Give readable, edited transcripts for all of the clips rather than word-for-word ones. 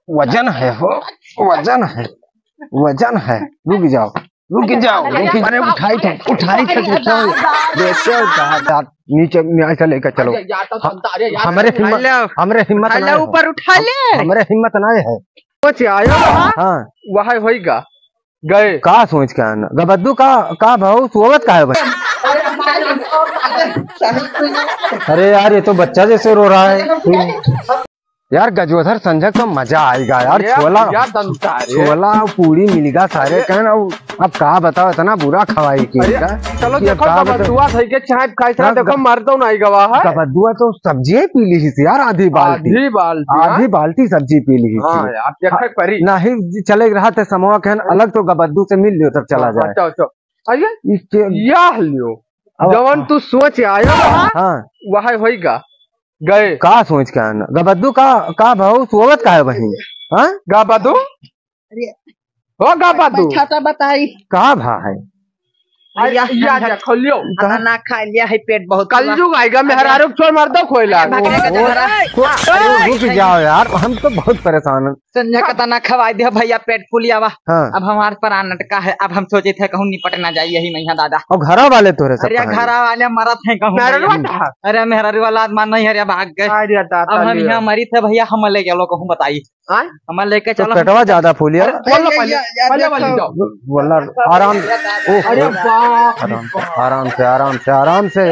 वजन है हो, वजन है, वजन है। रुक जाओ, रुक जाओ, अरे उठाई थे नीचे नीचे लेकर चलो। हमारे हिम्मत ना ऊपर उठा ले, हमारे हिम्मत ना है। सोच आयो हाँ वह होइगा गए का सोच के आना गबद्दू का भाव सोवत का है भाई। अरे यार ये तो बच्चा जैसे रो रहा है यार। गजोधर संजय तो मजा आएगा यार। छोला पूरी मिलेगा सारे कहन। अब कहा बताओ इतना बुरा खवाई की। चलो देखो गबद्दुआ सही के चाय खाई था देखो मर तो नहीं गवा है। गबद्दुआ तो सब्जी पी ली थी यार, आधी बाल्टी सब्जी पी ली थी। नहीं चले रहा था समूह कहन अलग तो गबद्दू से मिल लियो तब चला जाए। लियो जवन तू सोच आयो हाँ वह होइगा गए का सोच के आना। गबद्दू का भाव सोवत का है वही। हाँ गबद्दू हो गबद्दू बताई का भा है खोलियो ना खा लिया है पेट बहुत कलयुग आएगा। मेहरारू छोड़ मर दो खोला। रुक जाओ यार, हम तो बहुत परेशान हैं। संजय का तना खवाई दे भैया पेट फूलिया वा। हाँ। अब हमारे पर नटका है। अब हम सोचे थे कहूँ निपट ना जाए यही नहीं दादा। और घरा वाले तो अरे घरा वाले मरत है कहूँ। अरे मेहरारू वाला आदमान नहीं है भाग गए। अब हम यहाँ मरी थे भैया, हम ले चलो कहूँ बताइए। हम लेके चलो पेटवा ज्यादा फूलिया आराम आराम से।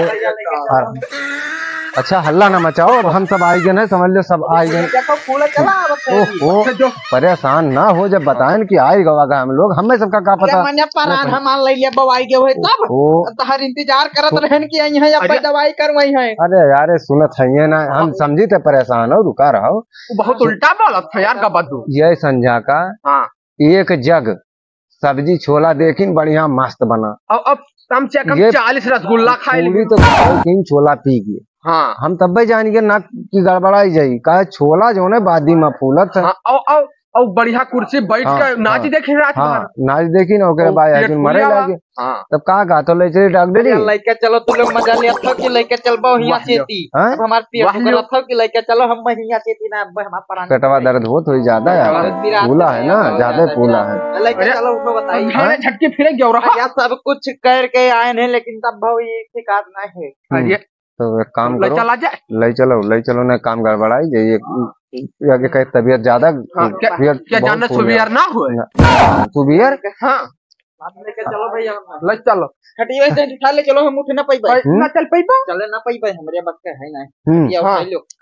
अच्छा हल्ला ना मचाओ, अब हम सब आई गए समझ लो, सब आई गए। ओहो परेशान ना हो, जब बताएं कि आई गवागा हम लोग, हमें सबका क्या पता। हर इंतजार करत रहन कि यहाँ दवाई करवाई है। अरे यार सुनत है ना, हम समझी थे परेशान हो, रुका रहो। बहुत उल्टा बोलत है यार गबद्दू। ये संजा का एक जग सब्जी छोला देखिन बढ़िया मस्त बना। अब कम से कम 40 रसगुल्ला खाई ली तो छोला पी गए। हाँ हम तब भी जान के ना की गड़बड़ाई जाई का छोला जो है बादी में फूलत। और बढ़िया कुर्सी बैठ के नाच देखे रात भर। नाच देखी ना ओकरे बाद मरे लागे। तब कहा गा तो ले चली डॉक्टरी लेके चलो, तू लोग मजा ले थो कि लेके चलबो हिया सेती। हमार पेट को थो कि लेके चलो हम हिया सेती ना हमार प्राण पेटवा दर्द हो थोड़ी ज्यादा है, फूला है ना ज्यादा फूला है। लेके चलो उसको बताइए। मैंने झटके फिरे क्यों रहा यार, सब कुछ करके आए हैं लेकिन तब भाव ये शिकायत नहीं है। तो एक काम करो ले चलो ना, काम गड़बड़ाई जाइए आगे कहीं तबीयत ज्यादा क्या जानना सुबियर ना हो सुबियर। हाँ लेके चलो भैया, ले चलो खटिया से उठा ले चलो, हम उठ ना पाई ना चल पाई चले ना पाई हमरे बस के है ना।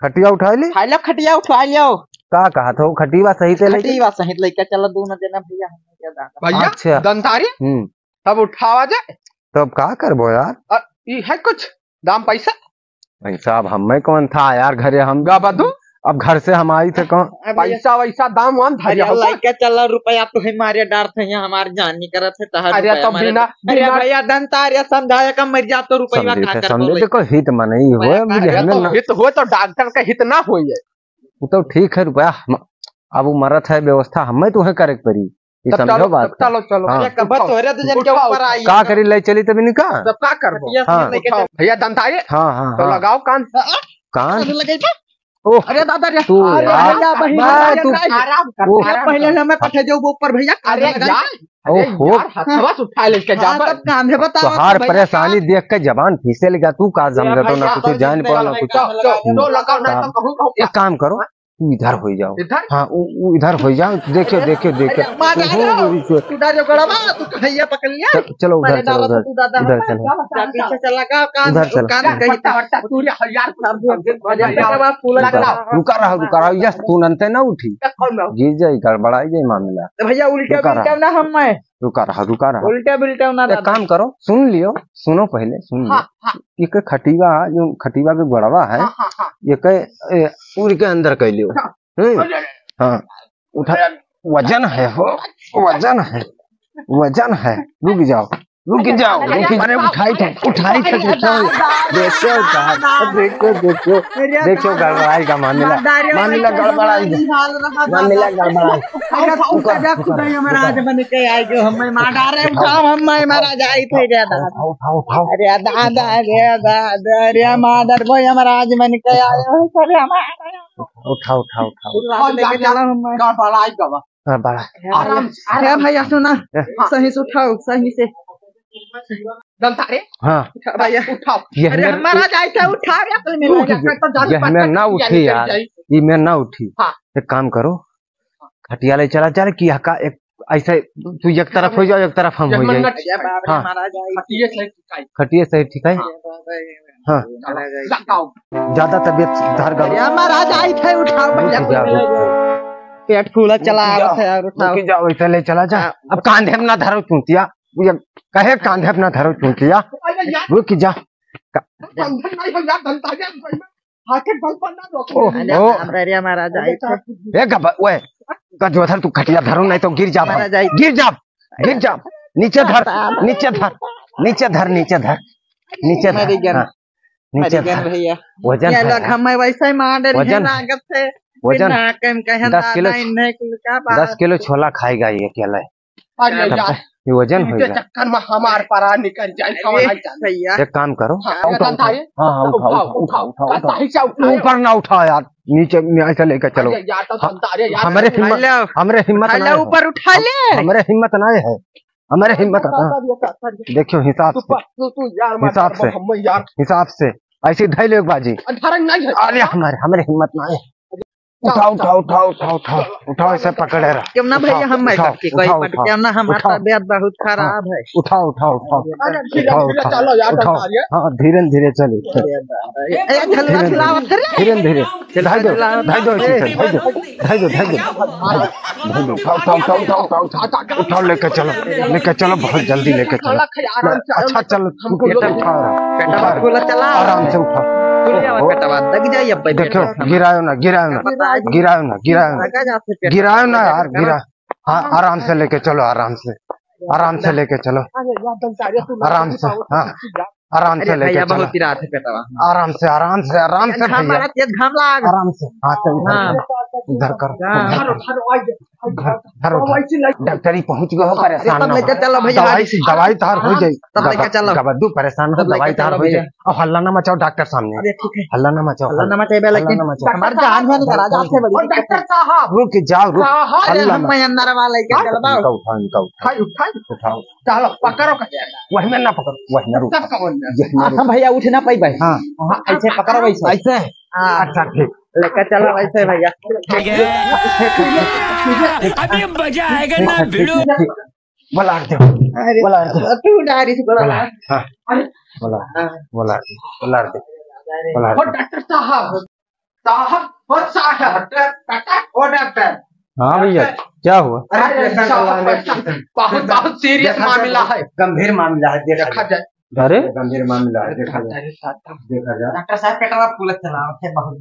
खटिया उठा ली खटिया उठा लियो। का कहा था खटिया सही से खटिया सही लेके चलो दोनों जना भैया भैया। अच्छा दंतारी तब उठावा जाए तब का करबो यार। ये है कुछ दाम पैसा अब हमें कौन था यार घरे हम गबद्दू। अब घर से हम आई थे कौन पैसा वैसा दाम वाम धरिया लेके चला रुपया तो हमारे डर थे हमारे जान नहीं करत है तहर। अरे तो बिना भैया दंतारिया समझाया का मर जा तो रुपया का कर समझे देखो हित में नहीं हो। हित हो तो डॉक्टर का हित ना हो ये तो ठीक है रुपया। अब वो मरत है व्यवस्था हमें तो है करे पड़ी। समझो बात। चलो का करी ले चली तभी निका का करबो भैया दंतारी। हाँ तो लगाओ कान ओह अरे दादा रे तू पहले हमें पठे जाओ ऊपर भैया। अरे यार उठा ले के जा काम है बता। हर परेशानी देख के जबान फीसे लगा। तू का जम तो ना कुछ जान पा ना कुछ। एक काम करो तू इधर हो जाओ। हाँ इधर हो जाओ। देखियो चलो उधर रुका रहा यस तू नंते ना उठी गिर जाये गड़बड़ाई जाये मामला। भैया उल्टा ना हम रुका रहा उल्टा बिल्टा ना। काम करो सुन लियो, सुनो पहले सुन लियो। एक खटिवा जो खटिवा के गड़वा है ये पूरी के अंदर कह लियो। हाँ उठा वजन है हो, वजन है, रुक जाओ। रुक जाओ अरे उठाई थे देखो देखो गड़बड़ाएगा मामला गड़बड़ाएगा महाराज बन के आए जो हमें मार डाले उठाओ हम महाराज आई थे अरे दादा रे दादा रे मादर भाई महाराज बन के आए अरे उठाओ बड़ा आराम अरे भैया सुना सही से उठाओ सही से दलतारे हाँ भैया उठाओ अरे महाराज आए थे उठा रे मैं ना उठी यार ये मैं ना उठी एक काम करो खटिया ले चला चल कि का एक ऐसे तू एक तरफ हो जाओ एक तरफ हम हो जाए हाँ खटिया सही ठीक है हाँ ज्यादा तबीयत सुधार गई महाराज आए थे उठाओ पेट फूला चला उठाओ वैसे ले चला जा अब कांधे में ना धरो चूंटिया कहे कांधे में ना धरो चूंटिया रुक जा गजोधर तू खटिया धरो नहीं तो गिर जा नीचे धर भैया वजन वैसे वजन 10 किलो छोला खाएगा ये अकेला ये वजन होगा चक्कर में हमार परा निकल जाए एक काम करो उठाओ ऊपर ना उठाओ यार नीचे ऐसा लेकर चलो हमारे हिम्मत ऊपर उठा ले हमारे हिम्मत नहीं है हमारे हिम्मत देखियो हिसाब से ऐसी ढाई लोग बाजी अरे हमारे हिम्मत नहीं उठाओ ऐसे पकड़े रहा क्यों ना भैया हम कोई क्यों ना हमारा तबीयत बहुत खराब है उठाओ हाँ धीरे धीरे चलो धीरे उठाओ लेके चलो बहुत जल्दी लेके चलो अच्छा चलो आराम से उठाओ देखो गिरायो ना यार हाँ आराम से लेके चलो आराम से लेके चलो आराम से हाँ आराम से लेके चलो आराम से इधर करो डॉक्टरी पहुंच गए हो परेशान दवाई तार हो जाए गबद्दू परेशान हो दवाई तार हो जाए और हल्ला ना मचाओ डॉक्टर सामने हल्ला ना मचाओ रुक जाओ चलो पकड़ो वही में ना पकड़ो वही ना रुक भैया उठ ना पाई भाई हाँ ऐसे पकड़ो ऐसे अच्छा ठीक लेकर चलो वैसे भैया अभी मजा आएगा ना भिड़ो बोला तू डारी से बोला डॉक्टर साहब डॉक्टर हाँ भैया क्या हुआ बहुत सीरियस मामला है गंभीर मामला है देखा जाए अरे गंभीर मामला है देखा जाए डॉक्टर साहब पेटवा फूलत चला बहुत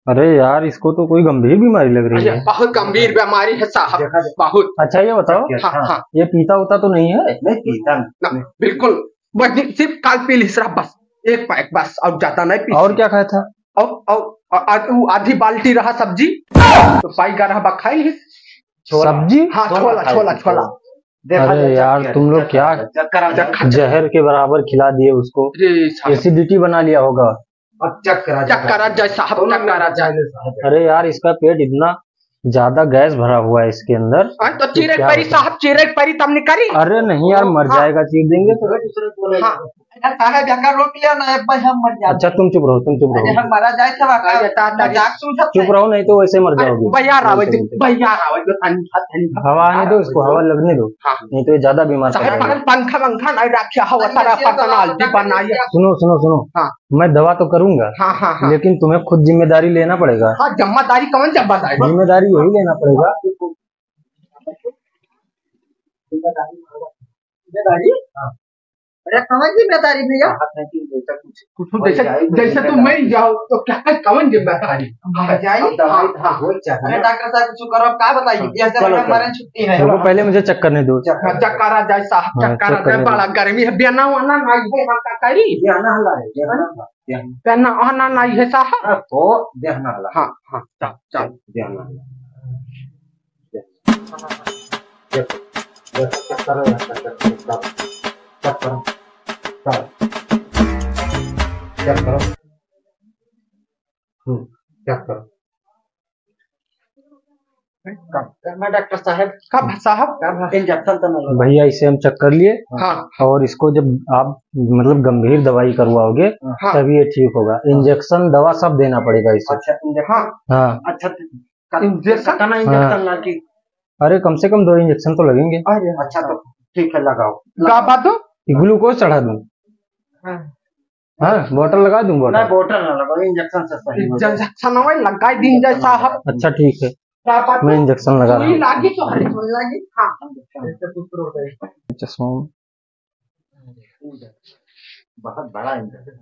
अरे यार इसको तो कोई गंभीर बीमारी लग रही है बहुत गंभीर बीमारी है साहब बहुत अच्छा ये बताओ हाँ। ये पीता उता तो नहीं है नहीं पीता बिल्कुल सिर्फ काल पी ली सिर्फ बस एक पैक बस और ज्यादा नहीं पी और क्या खाया था और आधी बाल्टी रहा सब्जी तो पाई का रहा खाई सब्जी हाँ छोला अरे यार तुम लोग क्या जहर के बराबर खिला दिए उसको एसिडिटी बना लिया होगा चक्कर अरे यार इसका पेट इतना ज्यादा गैस भरा हुआ है इसके अंदर तो चीरेट परी साहब चीरेट परी तब निकली अरे नहीं यार मर जाएगा चीर देंगे तो रोक लिया ना हम मर जाए अच्छा तुम चुप रहो हमारा जाए चुप रहो नहीं तो वैसे मर जाओगे हवा आने दो इसको हवा लगने दो नहीं तो ये ज्यादा बीमार पंखा नहीं रखा सुनो मैं दवा तो करूंगा लेकिन तुम्हें खुद जिम्मेदारी लेना पड़ेगा जिम्मेदारी कौन जिम्मेदारी यही लेना पड़ेगा अरे कवन जिम्मेदारी भैया कुछ जैसे जैसे तुम मर जाओ तो क्या कौन जिम्मेदारी जाइए अरे डॉक्टर साहब कुछ करो क्या बताइए जैसे हमारे छुट्टी है देखो पहले मुझे चेक करने दो। चक्कर आ जाए साहब, चक्कर आ जाए, बड़ा गर्मी है, बिना वाना नहीं है, हम क्या करी पहना आना नहीं है साहब। हाँ हाँ चल मैं डॉक्टर साहब कब साहब इंजेक्शन तो नहीं भैया इसे हम चेक कर लिए हाँ और इसको जब आप मतलब गंभीर दवाई करवाओगे हाँ तभी ये ठीक होगा। इंजेक्शन दवा सब देना पड़ेगा इसे। अच्छा हाँ हाँ अच्छा इंजेक्शन ना इंजेक्शन लगी अरे कम से कम 2 इंजेक्शन तो लगेंगे। अच्छा तो ठीक है लगाओ का बात हो ग्लूकोज चढ़ा दूं? हाँ बोतल लगा दूं? ना बोतल बोतल ना लगाओ इंजेक्शन से सही हो जाएगा। इंजेक्शन वही लगा दिन जाए साहब। अच्छा ठीक है क्या बात मैं इंजेक्शन लगा रहा हूँ। लागी तो हरी लागी हाँ चश्मा बहुत बड़ा इंजेक्शन,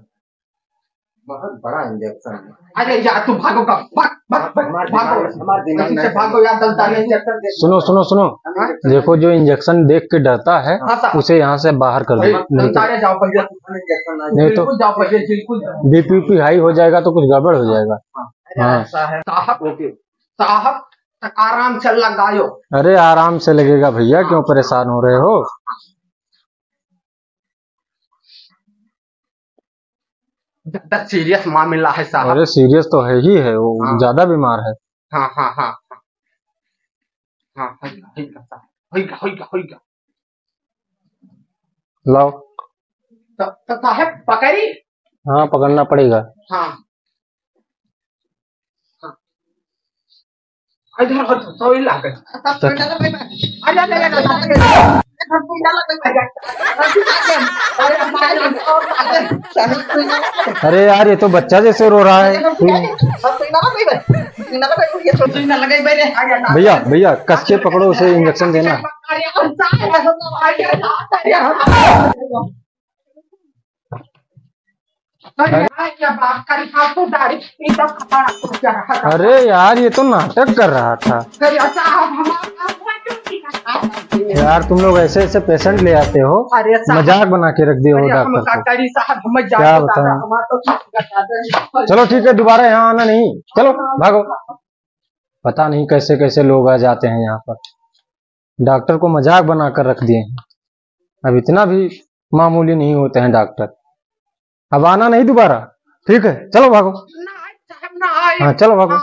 बहुत बड़ा इंजेक्शन है। अरे यार तू भागो का भागो से भागो यार दलता नहीं इंजेक्शन दे। सुनो सुनो सुनो देखो जो इंजेक्शन देख के डरता है उसे यहाँ से बाहर कर दो, नहीं तो जाओ पहले नहीं तो जाओ पहले बिल्कुल बीपी हाई हो जाएगा तो कुछ गड़बड़ हो जाएगा। हाँ साहब आराम से लगायो। अरे आराम से लगेगा भैया, क्यों परेशान हो रहे हो? सीरियस मामला है साहब। अरे सीरियस तो है ही है, वो ज्यादा बीमार है। हाँ हाँ हाँ हाँ होइगा लाओ। तो साहब पकड़ी। हाँ पकड़ना पड़ेगा। हाँ इधर सोई लागे अरे यार ये तो बच्चा जैसे रो रहा है। भैया भैया कस के पकड़ो उसे, इंजेक्शन देना। अरे यार ये तो नाटक कर रहा था यार। तुम लोग ऐसे ऐसे पेशेंट ले आते हो, मजाक बना के रख दिए हो डॉक्टर को। क्या बताऊं। चलो ठीक है दोबारा यहाँ आना नहीं, चलो भागो। पता नहीं कैसे कैसे लोग आ जाते हैं यहाँ पर, डॉक्टर को मजाक बना कर रख दिए हैं। अब इतना भी मामूली नहीं होते हैं डॉक्टर। अब आना नहीं दोबारा, ठीक है चलो भागो। हाँ चलो भागो।